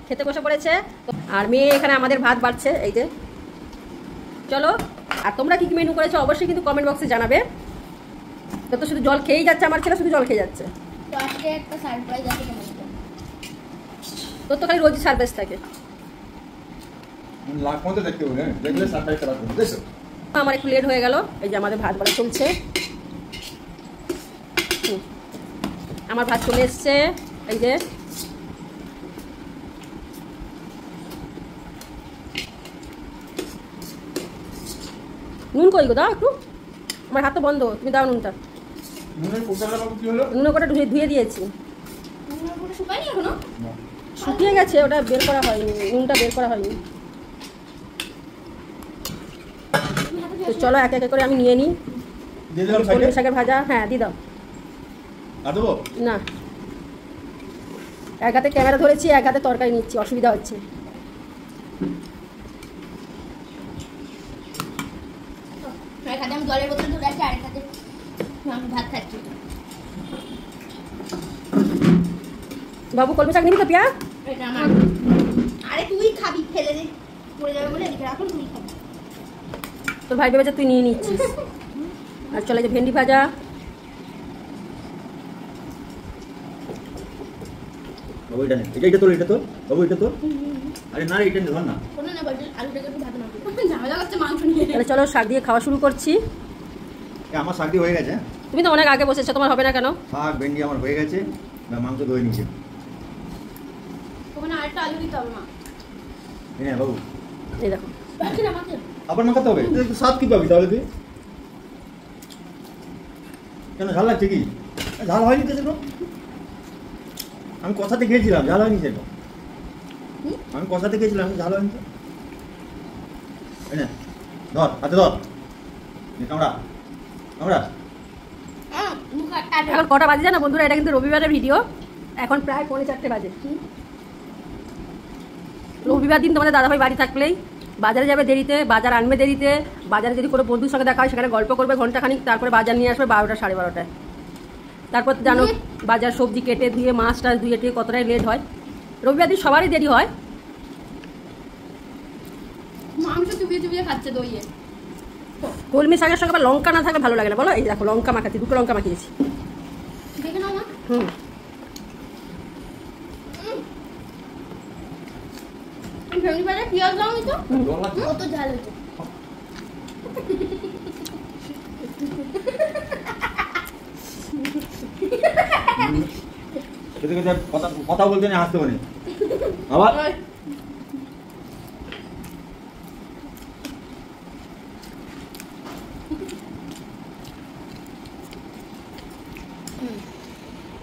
খেতে বসে পড়েছে। আর মেয়ে এখানে আমাদের ভাত বাড়ছে, এই যে। চলো, আর তোমরা কি কি মেনু করেছো অবশ্যই কিন্তু কমেন্ট বক্সে জানাবে। তো শুধু জল খেয়েই যাচ্ছে, আমার ছেলে শুধু জল খেয়ে যাচ্ছে। তো আজকে একটা সারপ্রাইজ আছে তোমাদের। তোর তো খালি রোজই সারপ্রাইজ থাকে। লাখ মতো দেখতে হবে, দেখলে সারপ্রাইজ করা হবে। দেখো আমার একটু লেট হয়ে গেল। এই যে আমাদের ভাত বাড়া চলছে। আমার ভাত চলে এসছে, এই যে। নুন কই গো, দাও একটু। আমার হাত তো বন্ধ, তুমি দাও নুনটা। নুনের পোকাটা বাবু কি হলো? নুন ওটা ধুয়ে দিয়েছি। নুনের পুরো শুকায়নি এখনো? শুকিয়ে গেছে, ওটা বের করা হয়নি, নুনটা বের করা হয়নি। তো চলো এক এক করে আমি নিয়ে নিই। দিয়ে দিলাম কলমি সাইডে। শাকের ভাজা, হ্যাঁ দিয়ে দাও। আর দেবো? না, এক হাতে ক্যামেরা ধরেছি, এক হাতে তরকারি নিচ্ছি, অসুবিধা হচ্ছে। এক হাতে আমি জলের বোতল ধরে আছি, আরেক হাতে আমি ভাত খাচ্ছি। বাবু কলমি শাক নিবি তো পিয়া? এটা আমার। আরে তুই খাবি, ফেলে দে পড়ে যাবে বলে এদিকে রাখুন, তুই খাবি। তোর ভাই ভেবেছে তুই নিয়ে নিচ্ছিস। আর চলে যে ভেন্ডি ভাজা। বাবু এটা নে, এটা তোর, এটা তোর বাবু, এটা তোর। আরে না এটা নে, ধর না। কোনো না বল, আলুটাকে একটু ভাত মাখো। ঝামেলা করছে মাংস নিয়ে। তাহলে চলো শাক দিয়ে খাওয়া শুরু করছি। আমার শাক দিয়ে হয়ে গেছে। তুমি তো অনেক আগে বসেছো, তোমার হবে না কেন? শাক ভেন্ডি আমার হয়ে গেছে, মাংস ধুয়ে নিয়েছে। ওখানে আরেকটা আলু দিতে হবে মা। হ্যাঁ বাবু, এই দেখো। বাকি না মাকে। আবার মাখাতে হবে। স্বাদ কি পাবি তাহলে তুই? কেন ঝাল লাগছে কি? ঝাল হয়নি তো সেটা। আমি কষাতে খেয়েছিলাম, ঝাল হয়নি সেটা। আমি কষাতে খেয়েছিলাম, ঝাল হয়নি তো। এই নে, ধর হাতে ধর, কামড়া কামড়া। এখন কটা বাজে জানো বন্ধুরা? এটা কিন্তু রবিবারের ভিডিও। এখন প্রায় 4:45 বাজে। রবিবার দিন তোমাদের দাদাভাই বাড়ি থাকলেই বাজারে যাবে দেরিতে, বাজার আনবে দেরিতে। বাজারে যদি কোনো বন্ধুর সঙ্গে দেখা হয় সেখানে গল্প করবে ঘন্টাখানিক, তারপরে বাজার নিয়ে আসবে 12টা 12:30টায়। তারপর জানো বাজার সবজি কেটে ধুয়ে মাছ টাছ ধুয়ে টুয়ে কতটাই লেট হয়। রবিবার দিন সবারই দেরি হয়। মাংস চুপিয়ে চুপিয়ে খাচ্ছে দইয়ে। কলমি শাকের সঙ্গে আবার লঙ্কা না থাকলে ভালো লাগে না বলো। এই দেখো লঙ্কা মাখাচ্ছি, 2টো লঙ্কা মাখিয়েছি। দেখে নাও মা। ভেন্ডি ভাজা পেঁয়াজ দাও নি তো, কত ঝাল হয়েছে। কথা বলতে নেই, হাসতে পারে আবার।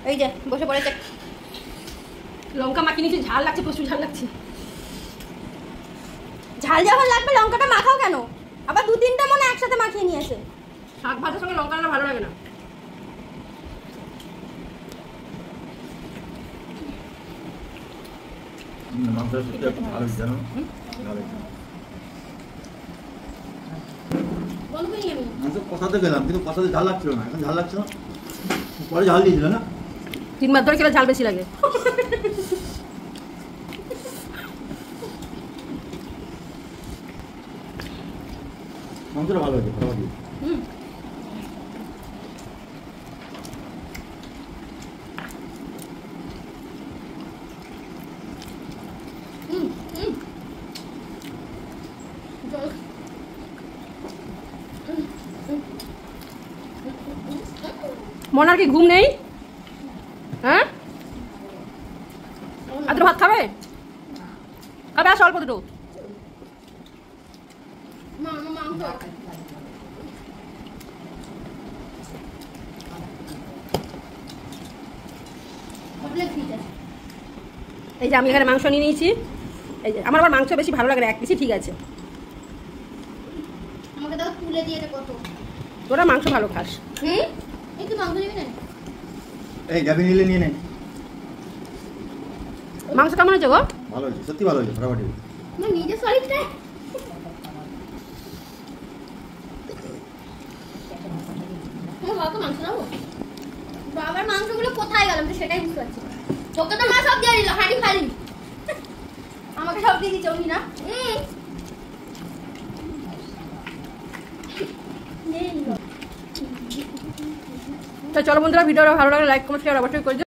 এই যে বসে পড়েছে। লঙ্কা মাখিয়ে নিয়েছি, ঝাল লাগছে, প্রচুর ঝাল লাগছে। ঝাল যখন লাগবে লঙ্কাটা মাখাও কেন? আবার 2-3টা মনে একসাথে মাখিয়ে নিয়েছে। শাক ভাজার সঙ্গে লঙ্কা না ভালো লাগে না। মাংসের সাথে ভালো জানো, বলবো নি আমি। মাংস কষাতে গেলাম কিন্তু কষাতে ঝাল লাগছিল না, এখন ঝাল লাগছে না। পরে ঝাল দিয়ে দিল না। 3 মাস ধরে খেলে ঝাল বেশি লাগে। মাংসটা ভালো হয়েছে, মোটামুটি। মনার কি ঘুম নেই? হ্যাঁ, আজ ভাত খাবে? খাবে আর অল্প দুটো। মাংস এই যে আমি এখানে মাংস নিয়ে নিয়েছি। এই যে আমার আবার মাংস বেশি ভালো লাগে না, 1 পিসই ঠিক আছে। আমাকে দাও, তুলে দিয়ে দে কত। তোরা মাংস ভালো খাস। একটু মাংস নিবি না? এই যাবি নিলে নিয়ে নে। মাংস কেমন হয়েছে গো? ভালো হয়েছে, সত্যি ভালো হয়েছে, মোটামুটি। না নিজে সলিডটা। বাবাকে মাংস দাও। বাবার মাংসগুলো কোথায় গেল? আমি তো সেটাই বুঝতে পারছি না। তোকে তো মা সব দিয়ে দিল, হাঁড়ি খালি। আমাকে সব দিয়ে দিচ্ছে অমি না তো চলো বন্ধুরা, ভিডিওটা ভালো লাগলে লাইক কমেন্ট শেয়ার অবশ্যই করে দিও।